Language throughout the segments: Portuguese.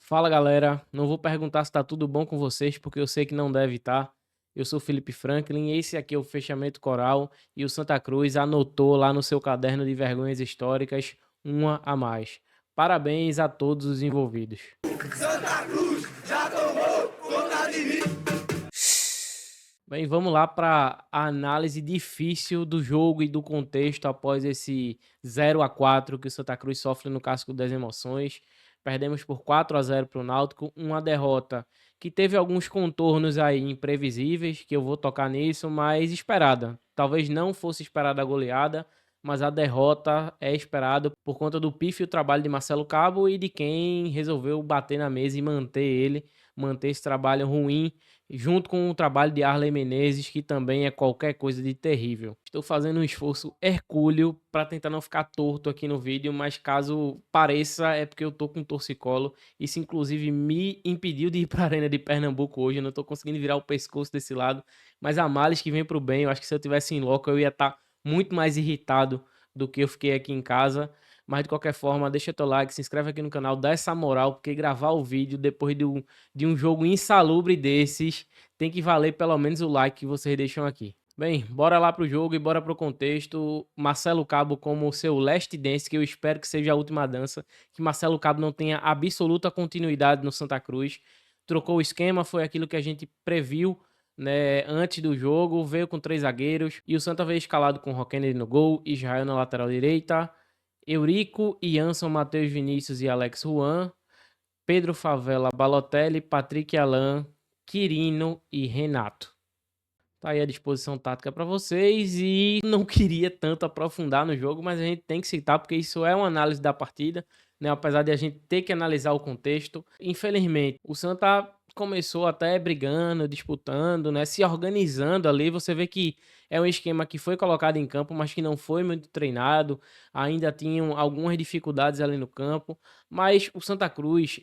Fala galera, não vou perguntar se tá tudo bom com vocês, porque eu sei que não deve estar. Eu sou Felipe Franklin, esse aqui é o Fechamento Coral e o Santa Cruz anotou lá no seu caderno de vergonhas históricas uma a mais. Parabéns a todos os envolvidos. Santa Cruz já tomou conta de mim. Bem, vamos lá para a análise difícil do jogo e do contexto após esse 0-4 que o Santa Cruz sofre no Casco das Emoções. Perdemos por 4-0 para o Náutico, uma derrota que teve alguns contornos aí imprevisíveis, que eu vou tocar nisso, mas esperada. Talvez não fosse esperada a goleada, mas a derrota é esperada por conta do pífio trabalho de Marcelo Cabo e de quem resolveu bater na mesa e manter esse trabalho ruim junto com o trabalho de Arley Menezes, que também é qualquer coisa de terrível. Estou fazendo um esforço hercúleo para tentar não ficar torto aqui no vídeo, mas caso pareça é porque eu tô com torcicolo. Isso inclusive me impediu de ir para a Arena de Pernambuco hoje, eu não tô conseguindo virar o pescoço desse lado, mas há males que vem pro bem. Eu acho que se eu tivesse em loco eu ia estar muito mais irritado do que eu fiquei aqui em casa. Mas de qualquer forma, deixa teu like, se inscreve aqui no canal, dá essa moral, porque gravar o vídeo depois de um jogo insalubre desses, tem que valer pelo menos o like que vocês deixam aqui. Bem, bora lá pro jogo e bora pro contexto. Marcelo Cabo como seu last dance, que eu espero que seja a última dança, que Marcelo Cabo não tenha absoluta continuidade no Santa Cruz. Trocou o esquema, foi aquilo que a gente previu, né, antes do jogo, veio com 3 zagueiros e o Santa veio escalado com Roquene no gol, Israel na lateral direita, Eurico, Ianson, Matheus Vinícius e Alex Juan, Pedro Favela, Balotelli, Patrick Alan, Quirino e Renato. Tá aí a disposição tática para vocês e não queria tanto aprofundar no jogo, mas a gente tem que citar porque isso é uma análise da partida, né? Apesar de a gente ter que analisar o contexto. Infelizmente, o Santa começou até brigando, disputando, né? Se organizando ali. Você vê que é um esquema que foi colocado em campo, mas que não foi muito treinado. Ainda tinham algumas dificuldades ali no campo, mas o Santa Cruz,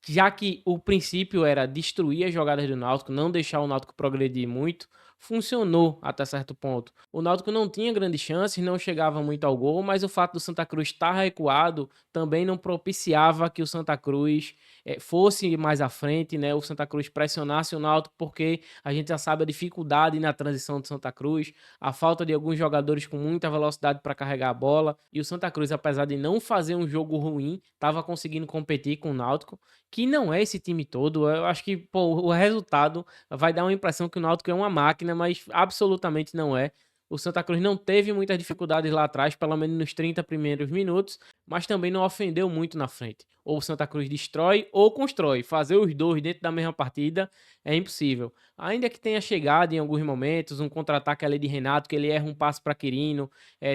já que o princípio era destruir as jogadas do Náutico, não deixar o Náutico progredir muito, funcionou até certo ponto. O Náutico não tinha grandes chances, não chegava muito ao gol, mas o fato do Santa Cruz estar recuado também não propiciava que o Santa Cruz fosse mais à frente, né? O Santa Cruz pressionasse o Náutico, porque a gente já sabe a dificuldade na transição do Santa Cruz, a falta de alguns jogadores com muita velocidade para carregar a bola, e o Santa Cruz, apesar de não fazer um jogo ruim, estava conseguindo competir com o Náutico, que não é esse time todo. Eu acho que pô, o resultado vai dar uma impressão que o Náutico é uma máquina, mas absolutamente não é. O Santa Cruz não teve muitas dificuldades lá atrás, pelo menos nos 30 primeiros minutos, mas também não ofendeu muito na frente. Ou o Santa Cruz destrói ou constrói. Fazer os dois dentro da mesma partida é impossível. Ainda que tenha chegado em alguns momentos, um contra-ataque ali de Renato, que ele erra um passe para Quirino.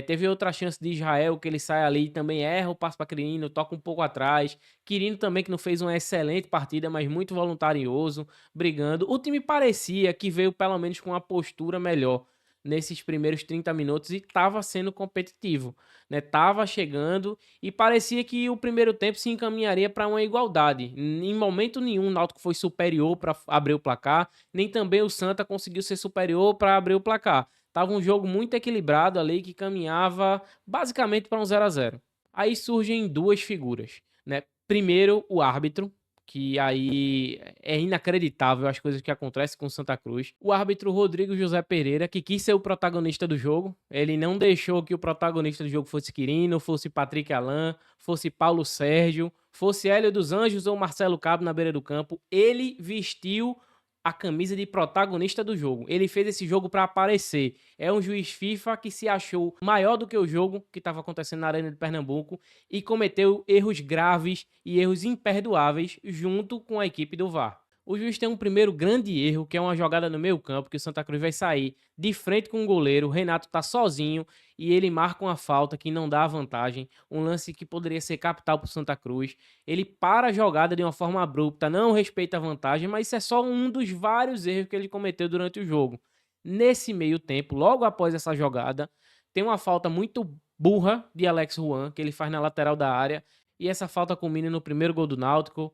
Teve outra chance de Israel, que ele sai ali e também erra o passe para Quirino, toca um pouco atrás. Quirino também, que não fez uma excelente partida, mas muito voluntarioso, brigando. O time parecia que veio pelo menos com uma postura melhor nesses primeiros 30 minutos e estava sendo competitivo, né? Tava chegando e parecia que o primeiro tempo se encaminharia para uma igualdade. Em momento nenhum o Náutico foi superior para abrir o placar, nem também o Santa conseguiu ser superior para abrir o placar. Tava um jogo muito equilibrado ali que caminhava basicamente para um 0-0. Aí surgem duas figuras, né? Primeiro, o árbitro, que aí é inacreditável as coisas que acontecem com o Santa Cruz. O árbitro Rodrigo José Pereira, que quis ser o protagonista do jogo, ele não deixou que o protagonista do jogo fosse Quirino, fosse Patrick Alan, fosse Paulo Sérgio, fosse Hélio dos Anjos ou Marcelo Cabo na beira do campo. Ele vestiu a camisa de protagonista do jogo. Ele fez esse jogo para aparecer. É um juiz FIFA que se achou maior do que o jogo que estava acontecendo na Arena de Pernambuco e cometeu erros graves e erros imperdoáveis junto com a equipe do VAR. O juiz tem um primeiro grande erro, que é uma jogada no meio campo, que o Santa Cruz vai sair de frente com o goleiro, o Renato tá sozinho e ele marca uma falta que não dá a vantagem, um lance que poderia ser capital para o Santa Cruz. Ele para a jogada de uma forma abrupta, não respeita a vantagem, mas isso é só um dos vários erros que ele cometeu durante o jogo. Nesse meio tempo, logo após essa jogada, tem uma falta muito burra de Alex Juan, que ele faz na lateral da área, e essa falta culmina no primeiro gol do Náutico.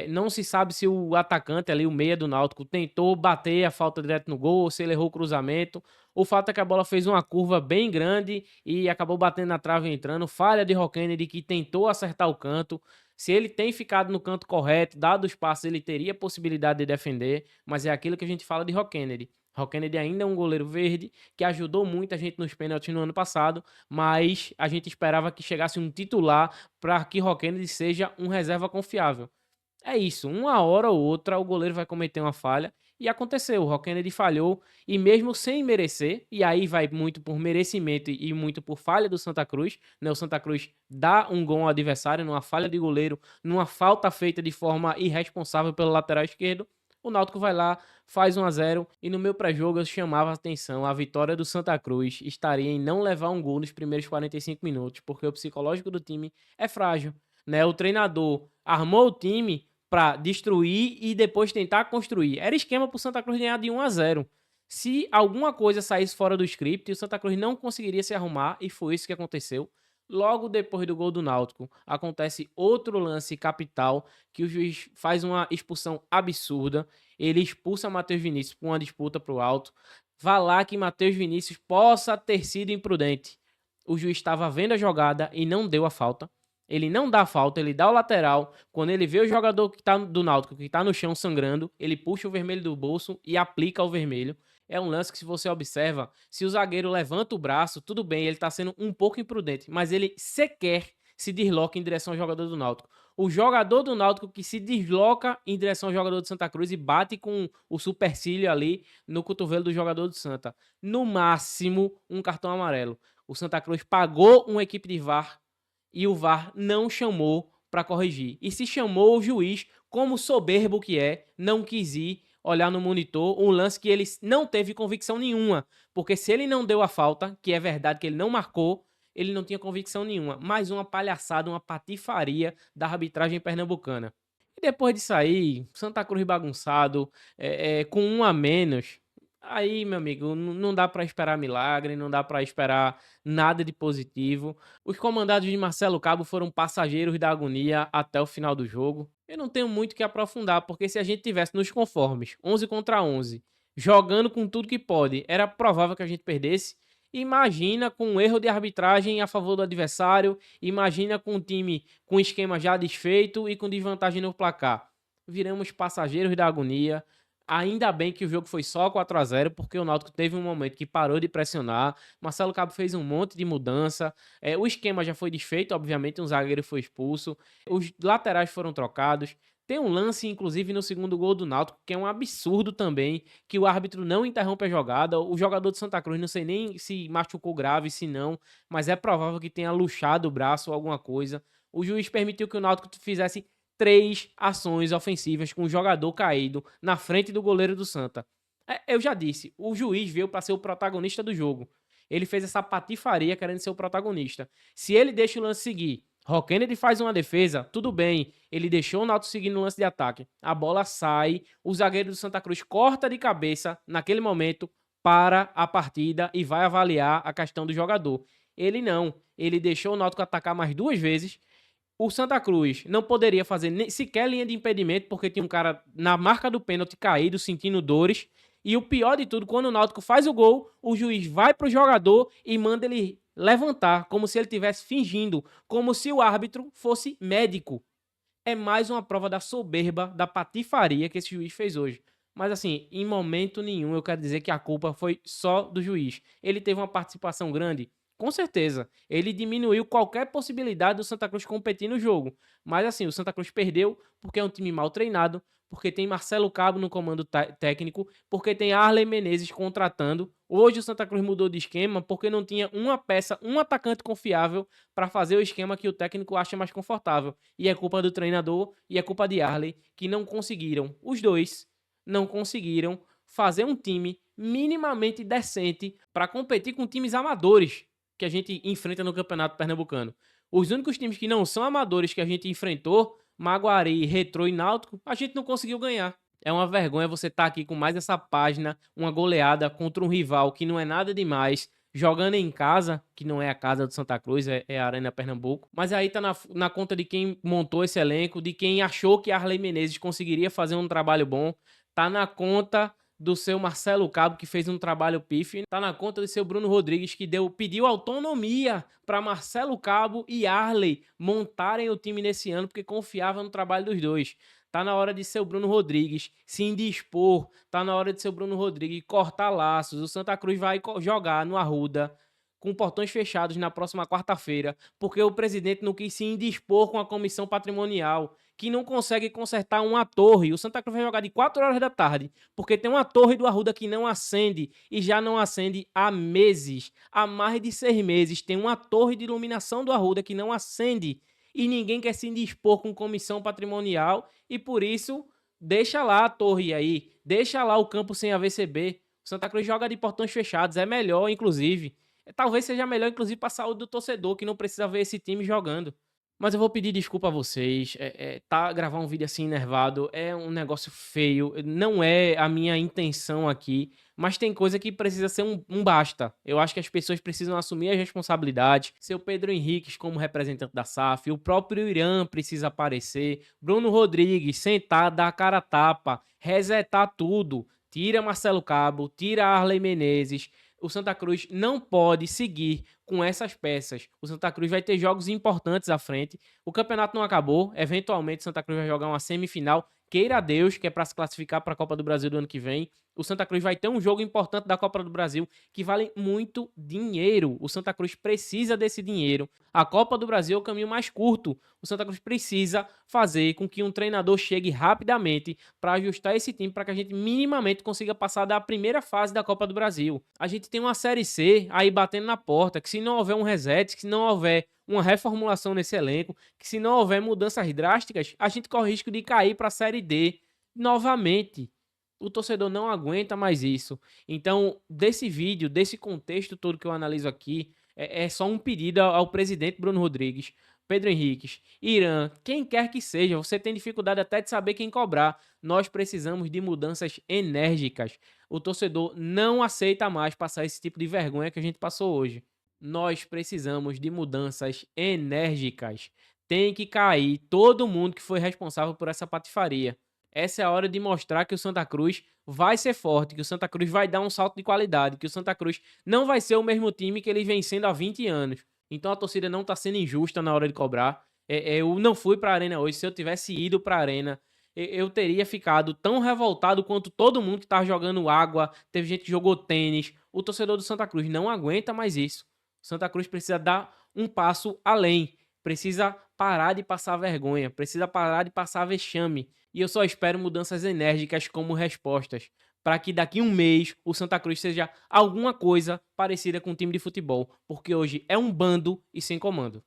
Não se sabe se o atacante ali, o meia do Náutico, tentou bater a falta direto no gol, ou se ele errou o cruzamento. O fato é que a bola fez uma curva bem grande e acabou batendo na trave e entrando. Falha de Roquennedy, que tentou acertar o canto. Se ele tem ficado no canto correto, dado os passos, ele teria possibilidade de defender, mas é aquilo que a gente fala de Roquennedy. Roquennedy ainda é um goleiro verde que ajudou muito a gente nos pênaltis no ano passado, mas a gente esperava que chegasse um titular para que Roquennedy seja um reserva confiável. É isso, uma hora ou outra o goleiro vai cometer uma falha e aconteceu, o Roquennedy falhou e mesmo sem merecer, e aí vai muito por merecimento e muito por falha do Santa Cruz, né? O Santa Cruz dá um gol ao adversário numa falha de goleiro, numa falta feita de forma irresponsável pelo lateral esquerdo. O Náutico vai lá, faz 1-0 e no meu pré-jogo eu chamava a atenção, a vitória do Santa Cruz estaria em não levar um gol nos primeiros 45 minutos, porque o psicológico do time é frágil, né? O treinador armou o time para destruir e depois tentar construir. Era esquema para o Santa Cruz ganhar de 1-0. Se alguma coisa saísse fora do script, o Santa Cruz não conseguiria se arrumar e foi isso que aconteceu. Logo depois do gol do Náutico, acontece outro lance capital que o juiz faz uma expulsão absurda. Ele expulsa Matheus Vinícius por uma disputa para o alto. Vá lá que Matheus Vinícius possa ter sido imprudente. O juiz estava vendo a jogada e não deu a falta. Ele não dá a falta, ele dá o lateral. Quando ele vê o jogador que tá do Náutico, que tá no chão sangrando, ele puxa o vermelho do bolso e aplica o vermelho. É um lance que, se você observa, se o zagueiro levanta o braço, tudo bem, ele tá sendo um pouco imprudente, mas ele sequer se desloca em direção ao jogador do Náutico. O jogador do Náutico que se desloca em direção ao jogador do Santa Cruz e bate com o supercílio ali no cotovelo do jogador do Santa. No máximo, um cartão amarelo. O Santa Cruz pagou uma equipe de VAR e o VAR não chamou para corrigir. E se chamou, o juiz, como soberbo que é, não quis ir olhar no monitor um lance que ele não teve convicção nenhuma. Porque se ele não deu a falta, que é verdade que ele não marcou, ele não tinha convicção nenhuma. Mais uma palhaçada, uma patifaria da arbitragem pernambucana. E depois de sair, Santa Cruz bagunçado, com um a menos, aí, meu amigo, não dá para esperar milagre, não dá para esperar nada de positivo. Os comandados de Marcelo Cabo foram passageiros da agonia até o final do jogo. Eu não tenho muito o que aprofundar, porque se a gente tivesse nos conformes, 11 contra 11, jogando com tudo que pode, era provável que a gente perdesse. Imagina com um erro de arbitragem a favor do adversário, imagina com um time com esquema já desfeito e com desvantagem no placar. Viramos passageiros da agonia. Ainda bem que o jogo foi só 4-0, porque o Náutico teve um momento que parou de pressionar. Marcelo Cabo fez um monte de mudança. O esquema já foi desfeito, obviamente, um zagueiro foi expulso. Os laterais foram trocados. Tem um lance, inclusive, no segundo gol do Náutico, que é um absurdo também, que o árbitro não interrompe a jogada. O jogador de Santa Cruz, não sei nem se machucou grave, se não, mas é provável que tenha luxado o braço ou alguma coisa. O juiz permitiu que o Náutico fizesse 3 ações ofensivas com o jogador caído na frente do goleiro do Santa. Eu já disse, o juiz veio para ser o protagonista do jogo. Ele fez essa patifaria querendo ser o protagonista. Se ele deixa o lance seguir, Roquennedy faz uma defesa, tudo bem. Ele deixou o Náutico seguir no lance de ataque. A bola sai, o zagueiro do Santa Cruz corta de cabeça naquele momento, para a partida e vai avaliar a questão do jogador. Ele não. Ele deixou o Náutico atacar mais 2 vezes. O Santa Cruz não poderia fazer nem sequer linha de impedimento, porque tinha um cara na marca do pênalti caído, sentindo dores. E o pior de tudo, quando o Náutico faz o gol, o juiz vai pro jogador e manda ele levantar, como se ele estivesse fingindo, como se o árbitro fosse médico. É mais uma prova da soberba, da patifaria que esse juiz fez hoje. Mas assim, em momento nenhum eu quero dizer que a culpa foi só do juiz. Ele teve uma participação grande? Com certeza. Ele diminuiu qualquer possibilidade do Santa Cruz competir no jogo. Mas assim, o Santa Cruz perdeu porque é um time mal treinado, porque tem Marcelo Cabo no comando técnico, porque tem Arley Menezes contratando. Hoje o Santa Cruz mudou de esquema porque não tinha uma peça, um atacante confiável para fazer o esquema que o técnico acha mais confortável. E é culpa do treinador e é culpa de Arley, que não conseguiram, os dois não conseguiram fazer um time minimamente decente para competir com times amadores que a gente enfrenta no Campeonato Pernambucano. Os únicos times que não são amadores que a gente enfrentou, Maguari, Retrô e Náutico, a gente não conseguiu ganhar. É uma vergonha você estar aqui com mais essa página, uma goleada contra um rival que não é nada demais, jogando em casa, que não é a casa do Santa Cruz, é a Arena Pernambuco. Mas aí tá na conta de quem montou esse elenco, de quem achou que Arley Menezes conseguiria fazer um trabalho bom. Tá na conta do seu Marcelo Cabo, que fez um trabalho pífio. Tá na conta do seu Bruno Rodrigues, que pediu autonomia para Marcelo Cabo e Arley montarem o time nesse ano, porque confiava no trabalho dos dois. Tá na hora de seu Bruno Rodrigues se indispor, tá na hora de seu Bruno Rodrigues cortar laços. O Santa Cruz vai jogar no Arruda com portões fechados na próxima quarta-feira, porque o presidente não quis se indispor com a comissão patrimonial, que não consegue consertar uma torre. O Santa Cruz vai jogar de 4 horas da tarde, porque tem uma torre do Arruda que não acende, e já não acende há meses. Há mais de 6 meses tem uma torre de iluminação do Arruda que não acende, e ninguém quer se indispor com comissão patrimonial, e por isso deixa lá a torre aí, deixa lá o campo sem AVCB. O Santa Cruz joga de portões fechados, é melhor, inclusive. Talvez seja melhor, inclusive, para a saúde do torcedor, que não precisa ver esse time jogando. Mas eu vou pedir desculpa a vocês. Gravar um vídeo assim enervado é um negócio feio. Não é a minha intenção aqui. Mas tem coisa que precisa ser um basta. Eu acho que as pessoas precisam assumir as responsabilidades. Seu Pedro Henriques como representante da SAF. O próprio Irã precisa aparecer. Bruno Rodrigues sentar, dar a cara a tapa. Resetar tudo. Tira Marcelo Cabo. Tira Arley Menezes. O Santa Cruz não pode seguir com essas peças. O Santa Cruz vai ter jogos importantes à frente. O campeonato não acabou. Eventualmente, o Santa Cruz vai jogar uma semifinal. Queira a Deus, que é para se classificar para a Copa do Brasil do ano que vem. O Santa Cruz vai ter um jogo importante da Copa do Brasil que vale muito dinheiro. O Santa Cruz precisa desse dinheiro. A Copa do Brasil é o caminho mais curto. O Santa Cruz precisa fazer com que um treinador chegue rapidamente para ajustar esse time para que a gente minimamente consiga passar da primeira fase da Copa do Brasil. A gente tem uma Série C aí batendo na porta, que se não houver um reset, que se não houver uma reformulação nesse elenco, que se não houver mudanças drásticas, a gente corre o risco de cair para a Série D novamente. O torcedor não aguenta mais isso. Então, desse vídeo, desse contexto todo que eu analiso aqui, é só um pedido ao presidente Bruno Rodrigues, Pedro Henriques, Irã, quem quer que seja. Você tem dificuldade até de saber quem cobrar. Nós precisamos de mudanças enérgicas. O torcedor não aceita mais passar esse tipo de vergonha que a gente passou hoje. Nós precisamos de mudanças enérgicas. Tem que cair todo mundo que foi responsável por essa patifaria. Essa é a hora de mostrar que o Santa Cruz vai ser forte, que o Santa Cruz vai dar um salto de qualidade, que o Santa Cruz não vai ser o mesmo time que ele vem sendo há 20 anos. Então a torcida não está sendo injusta na hora de cobrar. Eu não fui para a Arena hoje. Se eu tivesse ido para a Arena, eu teria ficado tão revoltado quanto todo mundo que estava jogando água. Teve gente que jogou tênis. O torcedor do Santa Cruz não aguenta mais isso. O Santa Cruz precisa dar um passo além. Precisa parar de passar vergonha. Precisa parar de passar vexame. E eu só espero mudanças enérgicas como respostas, para que daqui a um mês o Santa Cruz seja alguma coisa parecida com um time de futebol, porque hoje é um bando e sem comando.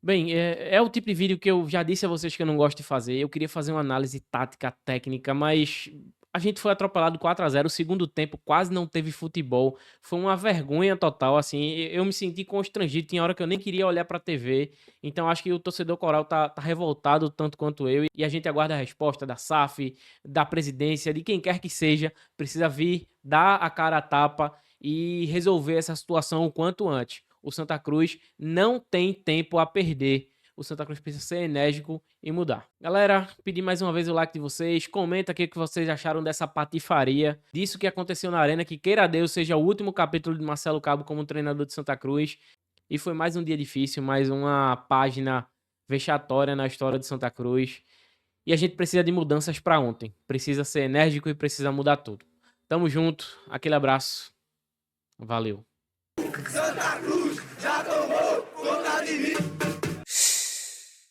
Bem, é o tipo de vídeo que eu já disse a vocês que eu não gosto de fazer. Eu queria fazer uma análise tática, técnica, mas a gente foi atropelado 4-0. O segundo tempo quase não teve futebol. Foi uma vergonha total, assim. Eu me senti constrangido. Tinha hora que eu nem queria olhar pra TV. Então acho que o torcedor coral tá revoltado tanto quanto eu. E a gente aguarda a resposta da SAF, da presidência, de quem quer que seja. Precisa vir, dar a cara a tapa e resolver essa situação o quanto antes. O Santa Cruz não tem tempo a perder. O Santa Cruz precisa ser enérgico e mudar. Galera, pedir mais uma vez o like de vocês. Comenta aqui o que vocês acharam dessa patifaria. Disso que aconteceu na Arena. Que queira Deus seja o último capítulo de Marcelo Cabo como treinador de Santa Cruz. E foi mais um dia difícil. Mais uma página vexatória na história de Santa Cruz. E a gente precisa de mudanças para ontem. Precisa ser enérgico e precisa mudar tudo. Tamo junto. Aquele abraço. Valeu. Santa Cruz já